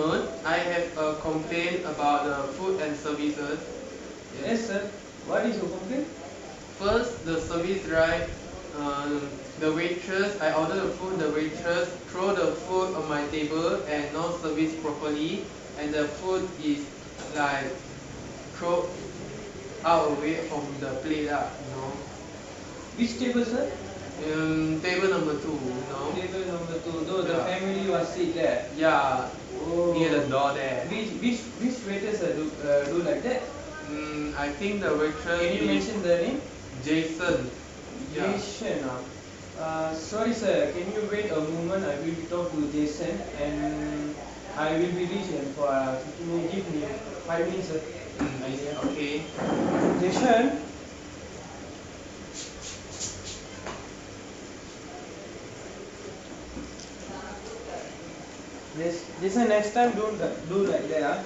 afternoon. I have a complaint about the food and services. Yes, sir. What is your complaint? First, the service right. The waitress, I ordered the food. The waitress throw the food on my table and not service properly, and the food is like throw out away from the plate, Which table, sir? Table number two. Table number two. Though the Yeah. family was sit there. Yeah, Oh. near the door there. Which waiter, sir, do like that? I think the waitress Can you is mention the name? Jason. Yeah. Jason. Sorry, sir. Can you wait a moment? I will talk to Jason and I will be reaching for. Can you give me 5 minutes, sir? Okay. Jason. Yes, Jason, next time don't do like that.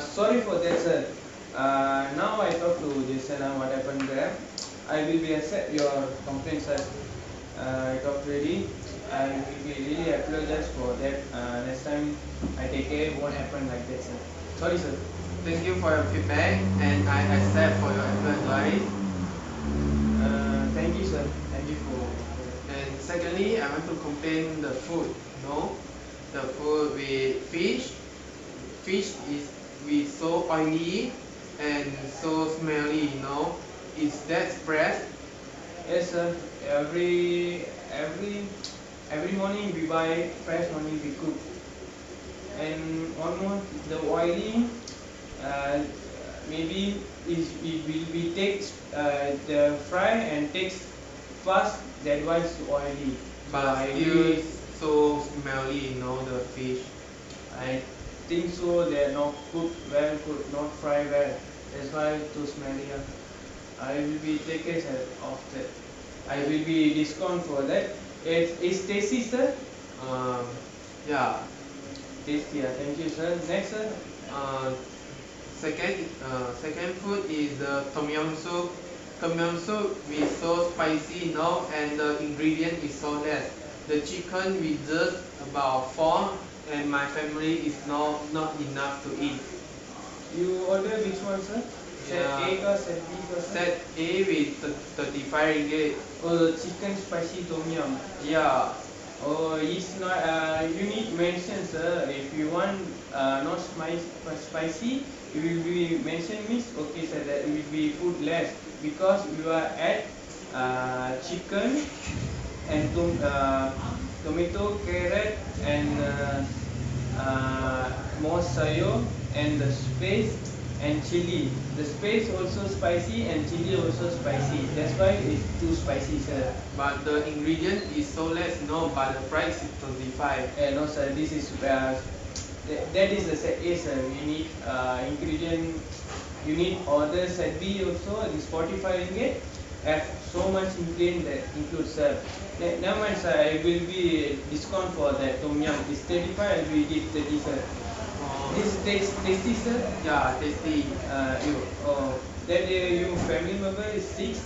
Sorry for that, sir. Now I talk to Jason what happened there. I will be accept your complaint, sir. I talk ready. I will be really apologize for that. Next time I take care won't happen like that, sir. Sorry, sir. Thank you for your feedback, and I accept for your advice. Thank you, sir. Thank you for. And secondly, I want to complain the food. The food with fish. Fish is with so oily and so smelly. Is that fresh? Yes, sir. Every morning we buy fresh only we cook. And one more, the oily, uh, maybe it will be takes the fry and takes fast. That was oily. So But I still will, so smelly. The fish. I think so. They are not cooked well, not fry well. That's why too smelly. I will be take care of that. I will be discount for that. It's tasty, sir. Um, yeah. Tasty. Thank you, sir. Next, sir. Uh, second food is the tom yum soup. Tom yum soup is so spicy, and the ingredient is so less. The chicken we just about 4, and my family is not enough to eat. You order which one, sir? Set Yeah. A or set B, sir? Set A with 35 ringgit. Oh, the chicken spicy tom yum. Yeah. Oh, it's not. You need mention, sir. If you want not spicy, you will be mention means okay, sir. That will be food less because you are add chicken and tomato, carrot, and more sayo and the space and chili. The space also spicy and chili also spicy. That's why it's too spicy, sir. But the ingredient is so less, but the price is 25. No, sir. This is that is the set A, sir. We need ingredient. You need order set B also. It is 45 ringgit. Have so much ingredient that includes, sir. Never mind, sir. I will be discount for that tom yum. It's 35. I will give 30, sir. This tasty, sir. Yeah, tasty. That your family member is 6.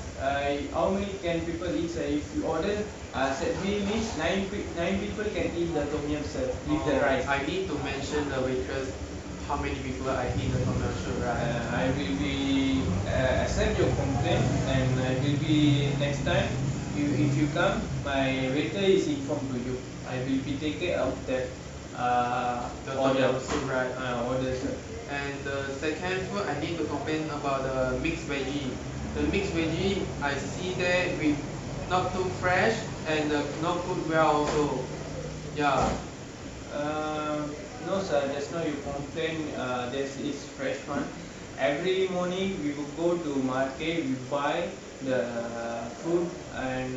How many can people eat, sir? If you order set B means 9 people can eat the tom yum, sir. With the rice. I need to mention the waitress how many people I eat the tom yum soup, right? I will be accept your complaint and I will be next time. If you come, my waiter is informed to you. I will be take care of that The tom order. yum soup, right? Order, sir. And the second food, I need to complain about the mixed veggie. The mixed veggie, I see that with not too fresh and not cooked well also. Yeah. No, sir. Just now you complain. This is fresh one. Every morning we will go to market. We buy the food and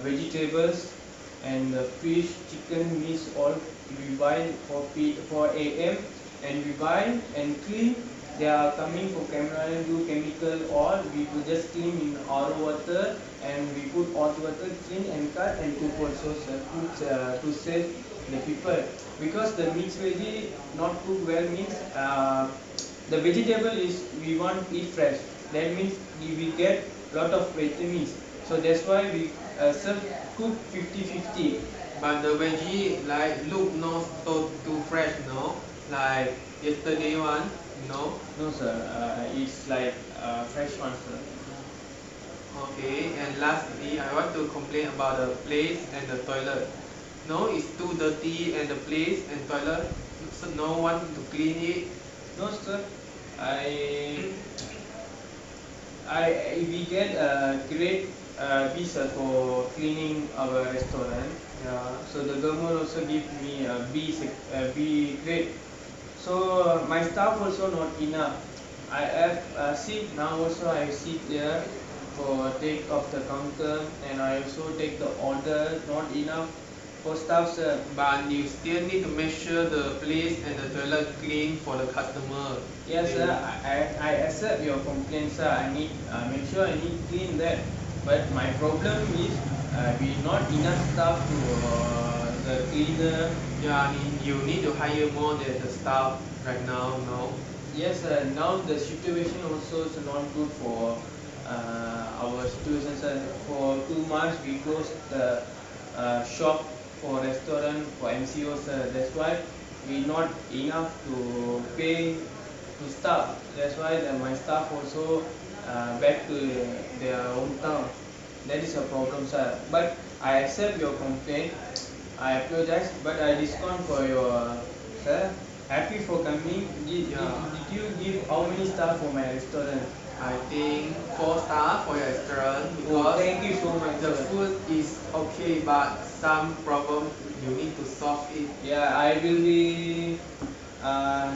vegetables and the fish, chicken, meat. All we buy for AM and we buy and clean. They are coming for camera and do chemical all. We will just clean in our water and we put hot water, clean and cut and cook also, sir. To save the people because the mixed veggie not cooked well means the vegetable is we want eat fresh. That means we will get lot of vitamins. So that's why we serve cook 50-50. but the veggie like look not so too fresh, no? Like yesterday one, you know? No, sir. It's like fresh one, sir. Okay, and lastly, I want to complain about the place and the toilet. No, it's too dirty and the place and toilet, so no one to clean it. No, sir. I we get a great visa for cleaning our restaurant. Yeah. So the government also give me a B grade. So my staff also not enough. I have sit now also I sit there for take off the counter, and I also take the order. Not enough for staff, sir. But you still need to make sure the place and the toilet clean for the customer. Yes, sir. I accept your complaint, sir. I need make sure I need clean that. But my problem is we not enough staff to the cleaner. Yeah, I mean you need to hire more than the staff right now, no? Yes, sir. Now the situation also is not good for our situation, sir. For 2 months we closed the shop for restaurant for MCO, sir. That's why we not enough to pay to staff. That's why my staff also back to their hometown. That is a problem, sir. But I accept your complaint. I apologize, but I discount for your sir. Happy for coming. Did you give how many staff for my restaurant? I think 4 star for your restaurant Oh, because thank you so much, the sir. food is okay, but some problem you need to solve it. Yeah, I will be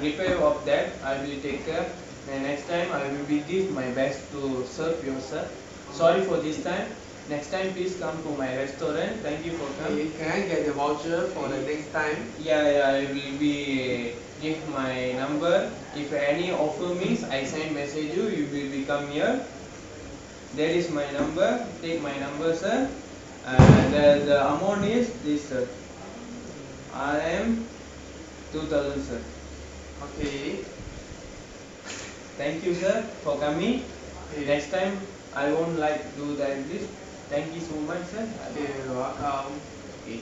repair of that. I will take care. And next time I will be give my best to serve you, sir. Sorry for this time. Next time please come to my restaurant. Thank you for coming. Okay, can I get the voucher for the next time? Yeah, I will be give my number. If any offer means I send message you, you will be come here. That is my number. Take my number, sir. And the amount is this, sir. RM 2000, sir. Okay. Thank you, sir, for coming. Okay. Next time I won't like do that this. Thank you so much, sir. Okay, you're welcome. Okay.